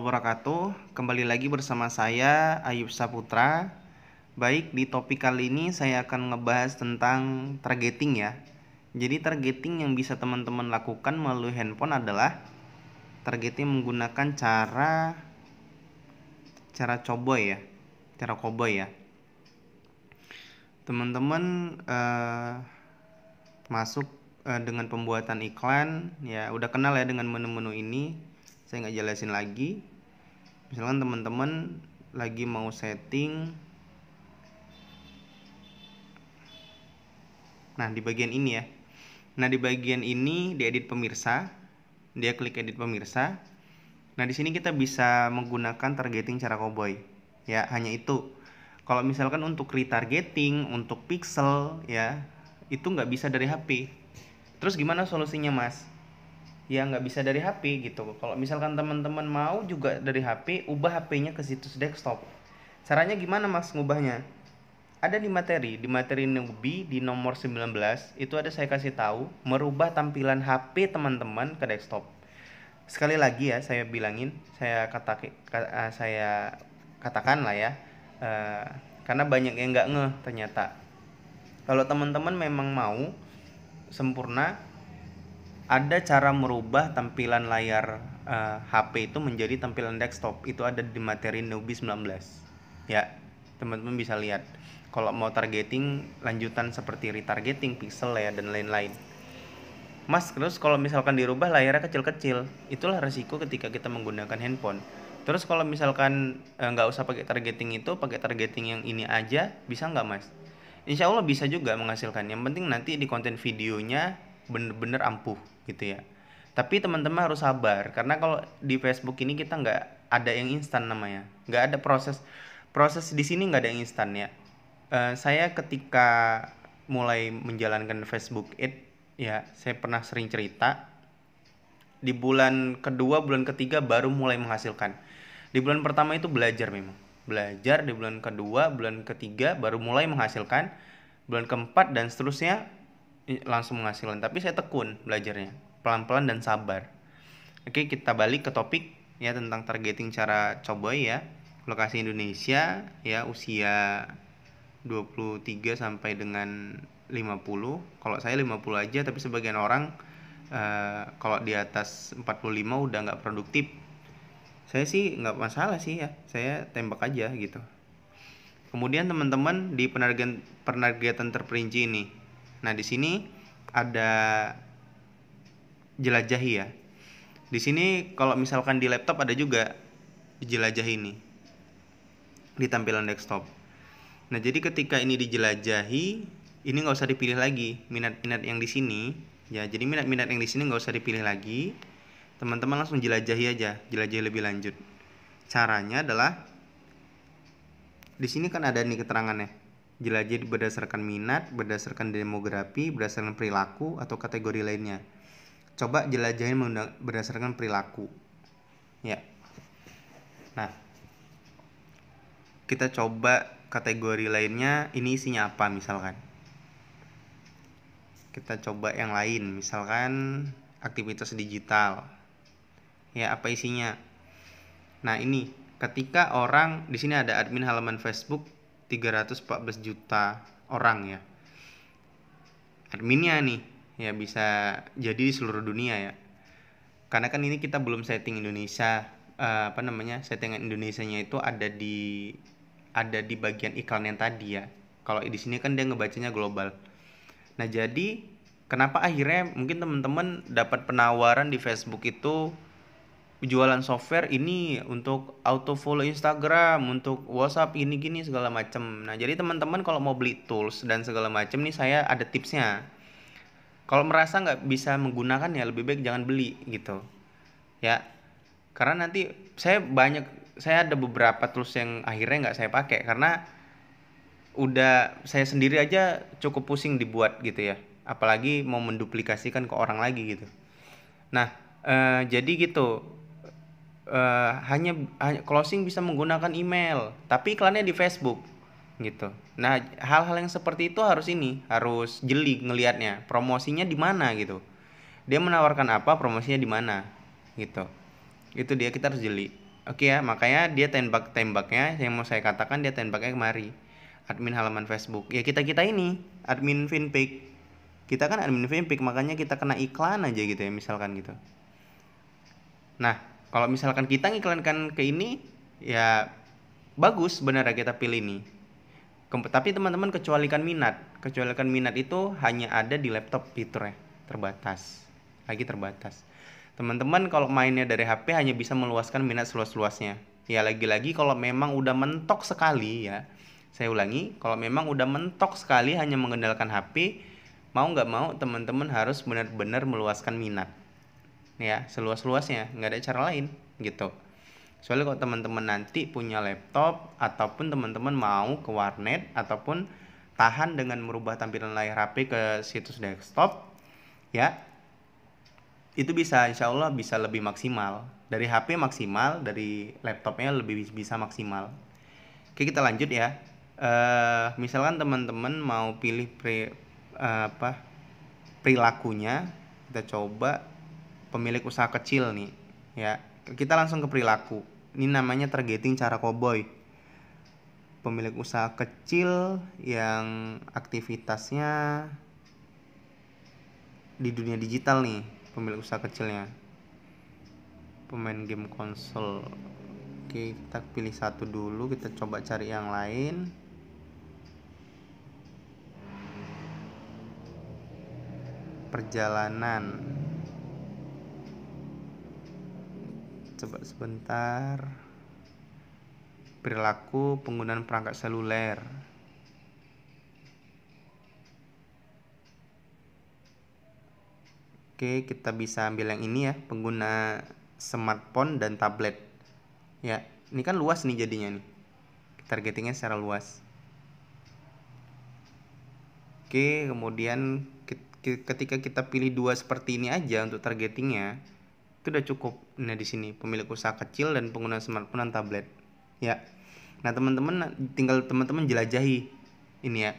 wabarakatuh. Kembali lagi bersama saya Ayub Saputra. Baik, di topik kali ini saya akan ngebahas tentang targeting ya. Jadi targeting yang bisa teman-teman lakukan melalui handphone adalah targeting menggunakan cara cowboy ya. Cara cowboy ya. Teman-teman masuk dengan pembuatan iklan ya, udah kenal ya dengan menu-menu ini. Saya nggak jelasin lagi. Misalkan teman-teman lagi mau setting, nah di bagian ini ya. Nah di bagian ini di edit pemirsa, dia klik edit pemirsa. Nah di sini kita bisa menggunakan targeting cara cowboy. Ya hanya itu. Kalau misalkan untuk retargeting, untuk pixel ya, itu nggak bisa dari HP. Terus gimana solusinya mas? Ya nggak bisa dari HP gitu. Kalau misalkan teman-teman mau juga dari HP, ubah HP-nya ke situs desktop. Caranya gimana mas ngubahnya? Ada di materi newbie di nomor 19 itu ada saya kasih tahu merubah tampilan HP teman-teman ke desktop. Sekali lagi ya saya bilangin, saya katakan lah ya, karena banyak yang nggak ngeh ternyata. Kalau teman-teman memang mau sempurna, ada cara merubah tampilan layar HP itu menjadi tampilan desktop. Itu ada di materi newbie 19 ya, teman-teman bisa lihat. Kalau mau targeting lanjutan seperti retargeting, pixel ya dan lain-lain. Mas, terus kalau misalkan dirubah layarnya kecil-kecil, itulah resiko ketika kita menggunakan handphone. Terus kalau misalkan nggak usah pakai targeting itu, pakai targeting yang ini aja, bisa nggak mas? Insya Allah bisa juga menghasilkan. Yang penting nanti di konten videonya bener-bener ampuh gitu ya. Tapi teman-teman harus sabar, karena kalau di Facebook ini kita nggak ada yang instan namanya. Nggak ada proses di sini, nggak ada yang instan ya. Saya ketika mulai menjalankan Facebook Ads ya, saya pernah sering cerita di bulan kedua, bulan ketiga baru mulai menghasilkan. Di bulan pertama itu belajar, memang belajar. Di bulan kedua, bulan ketiga baru mulai menghasilkan. Bulan keempat dan seterusnya langsung menghasilkan. Tapi saya tekun belajarnya, pelan-pelan dan sabar. Oke, kita balik ke topik ya, tentang targeting cara cowboy ya. Lokasi Indonesia ya, usia 23 sampai dengan 50. Kalau saya 50 aja, tapi sebagian orang kalau di atas 45 udah nggak produktif. Saya sih nggak masalah sih ya, saya tembak aja gitu. Kemudian teman-teman di penargetan terperinci ini. Nah, di sini ada jelajahi ya. Di sini kalau misalkan di laptop ada juga dijelajahi ini di tampilan desktop. Nah, jadi ketika ini dijelajahi, ini nggak usah dipilih lagi minat-minat yang di sini. Ya, jadi minat-minat yang di sini nggak usah dipilih lagi. Teman-teman langsung jelajahi aja, jelajahi lebih lanjut. Caranya adalah di sini kan ada nih keterangannya. Jelajahi berdasarkan minat, berdasarkan demografi, berdasarkan perilaku atau kategori lainnya. Coba jelajahi berdasarkan perilaku. Ya. Nah, kita coba kategori lainnya, ini isinya apa misalkan. Kita coba yang lain, misalkan aktivitas digital. Ya, apa isinya? Nah, ini ketika orang di sini ada admin halaman Facebook 314 juta orang ya. Adminnya nih ya, bisa jadi di seluruh dunia ya. Karena kan ini kita belum setting Indonesia, settingan Indonesianya itu ada di bagian iklan yang tadi ya. Kalau di sini kan dia ngebacanya global. Nah, jadi kenapa akhirnya mungkin teman-teman dapat penawaran di Facebook itu jualan software ini untuk auto follow Instagram, untuk WhatsApp ini gini segala macam. Nah, jadi teman-teman kalau mau beli tools dan segala macam nih, saya ada tipsnya. Kalau merasa nggak bisa menggunakan ya lebih baik jangan beli gitu. Ya. Karena nanti saya ada beberapa tools yang akhirnya nggak saya pakai karena udah saya sendiri aja cukup pusing dibuat gitu ya, apalagi mau menduplikasikan ke orang lagi gitu. Nah, jadi gitu, hanya closing bisa menggunakan email, tapi iklannya di Facebook gitu. Nah, hal-hal yang seperti itu harus jeli ngelihatnya, promosinya di mana gitu, dia menawarkan apa, promosinya di mana gitu. Itu dia, kita harus jeli. Oke ya, makanya dia tembaknya yang mau saya katakan, dia tembaknya kemari. Admin halaman Facebook. Ya kita ini admin fanpage. Kita kan admin fanpage, makanya kita kena iklan aja gitu ya, misalkan gitu. Nah, kalau misalkan kita ngiklankan ke ini, ya bagus sebenarnya kita pilih ini. Tapi teman-teman kecualikan minat. Kecualikan minat itu hanya ada di laptop fiturnya, terbatas. Lagi terbatas. Teman-teman kalau mainnya dari HP hanya bisa meluaskan minat seluas-luasnya. Ya lagi-lagi kalau memang udah mentok sekali ya. Saya ulangi, kalau memang udah mentok sekali hanya mengandalkan HP, mau nggak mau teman-teman harus benar-benar meluaskan minat. Ya, seluas-luasnya, nggak ada cara lain gitu. Soalnya kalau teman-teman nanti punya laptop ataupun teman-teman mau ke warnet ataupun tahan dengan merubah tampilan layar HP ke situs desktop, ya itu bisa, insya Allah bisa lebih maksimal. Dari HP maksimal, dari laptopnya lebih bisa maksimal. Oke, kita lanjut ya. Misalkan teman-teman mau pilih perilakunya, kita coba pemilik usaha kecil nih ya. Kita langsung ke perilaku. Ini namanya targeting cara koboi. Pemilik usaha kecil yang aktivitasnya di dunia digital nih, pemilik usaha kecilnya. Pemain game konsol. Oke, kita pilih satu dulu, kita coba cari yang lain. Perjalanan. Coba sebentar. Perilaku penggunaan perangkat seluler. Oke, kita bisa ambil yang ini ya, pengguna smartphone dan tablet. Ya, ini kan luas nih jadinya nih. Targetingnya secara luas. Oke, kemudian ketika kita pilih dua seperti ini aja untuk targetingnya, itu udah cukup. Nah, di sini pemilik usaha kecil dan pengguna smartphone dan tablet. Ya. Nah, teman-teman tinggal teman-teman jelajahi ini ya.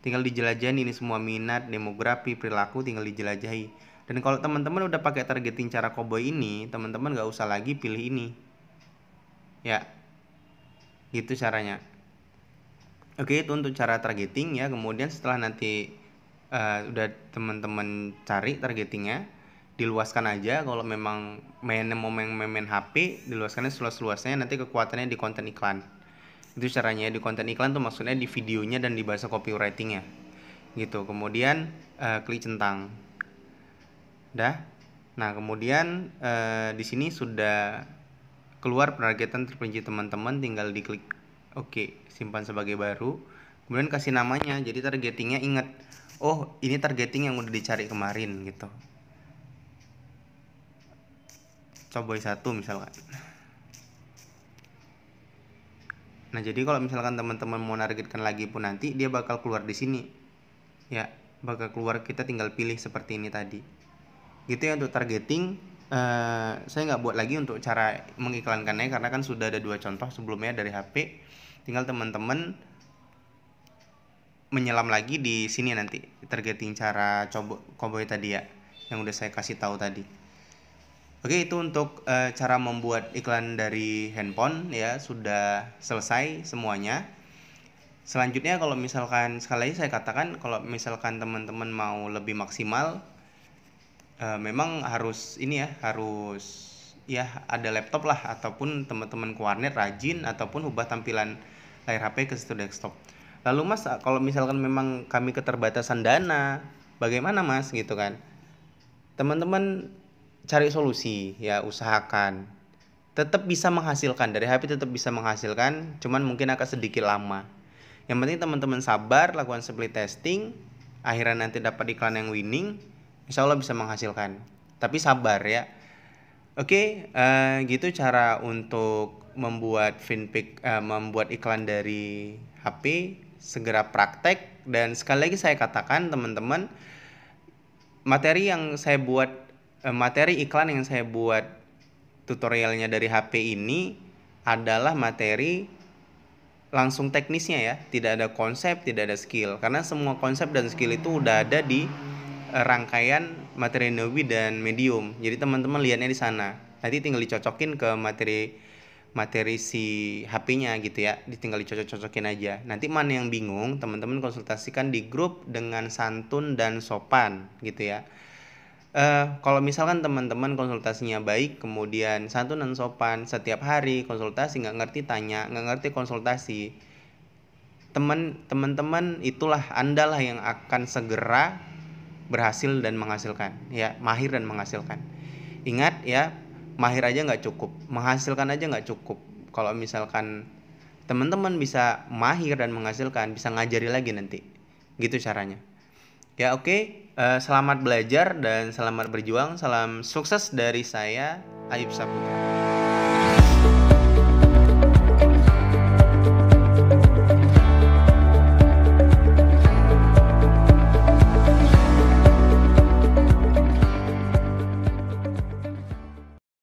Tinggal dijelajahin ini semua minat, demografi, perilaku tinggal dijelajahi. Dan kalau teman-teman udah pakai targeting cara koboi ini, teman-teman gak usah lagi pilih ini. Ya. Gitu caranya. Oke, itu untuk cara targeting ya. Kemudian setelah nanti udah teman-teman cari targetingnya, diluaskan aja. Kalau memang mau main HP, diluaskannya seluas-luasnya. Nanti kekuatannya di konten iklan. Itu caranya. Di konten iklan tuh maksudnya di videonya dan di bahasa copywritingnya gitu. Kemudian klik centang. Dah. Nah, kemudian di sini sudah keluar penargetan terperinci teman-teman, tinggal diklik oke, simpan sebagai baru. Kemudian kasih namanya. Jadi targetingnya ingat, oh ini targeting yang udah dicari kemarin gitu. Coba satu misalkan. Nah, jadi kalau misalkan teman-teman mau nargetkan lagi pun nanti dia bakal keluar di sini. Ya, bakal keluar, kita tinggal pilih seperti ini tadi. Gitu ya untuk targeting. Saya nggak buat lagi untuk cara mengiklankannya karena kan sudah ada 2 contoh sebelumnya dari HP. Tinggal teman-teman menyelam lagi di sini nanti targeting cara koboi tadi ya, yang udah saya kasih tahu tadi. Oke, itu untuk cara membuat iklan dari handphone ya, sudah selesai semuanya. Selanjutnya kalau misalkan, sekali lagi saya katakan, kalau misalkan teman-teman mau lebih maksimal, memang harus ini ya, harus ya ada laptop lah, ataupun teman-teman ke warnet rajin, ataupun ubah tampilan layar HP ke situ desktop. Lalu Mas, kalau misalkan memang kami keterbatasan dana, bagaimana Mas gitu kan? Teman-teman cari solusi ya, usahakan tetap bisa menghasilkan dari HP, tetap bisa menghasilkan, cuman mungkin akan sedikit lama. Yang penting teman-teman sabar, lakukan split testing, akhirnya nanti dapat iklan yang winning, insya Allah bisa menghasilkan. Tapi sabar ya. Oke, gitu cara untuk membuat membuat iklan dari HP. Segera praktek. Dan sekali lagi saya katakan teman-teman, materi iklan yang saya buat tutorialnya dari HP ini adalah materi langsung teknisnya ya, tidak ada konsep, tidak ada skill, karena semua konsep dan skill itu udah ada di rangkaian materi newbie dan medium. Jadi teman-teman lihatnya di sana, nanti tinggal dicocokin ke materi materi si HP-nya gitu ya, tinggal dicocok-cocokin aja. Nanti mana yang bingung, teman-teman konsultasikan di grup dengan santun dan sopan gitu ya. Kalau misalkan teman-teman konsultasinya baik, kemudian santun dan sopan, setiap hari konsultasi, nggak ngerti tanya, nggak ngerti konsultasi, teman-teman itulah andalah yang akan segera berhasil dan menghasilkan ya, mahir dan menghasilkan. Ingat ya, mahir aja nggak cukup, menghasilkan aja nggak cukup. Kalau misalkan teman-teman bisa mahir dan menghasilkan, bisa ngajari lagi nanti, gitu caranya ya. Oke. Selamat belajar dan selamat berjuang. Salam sukses dari saya, Ayub Saputra.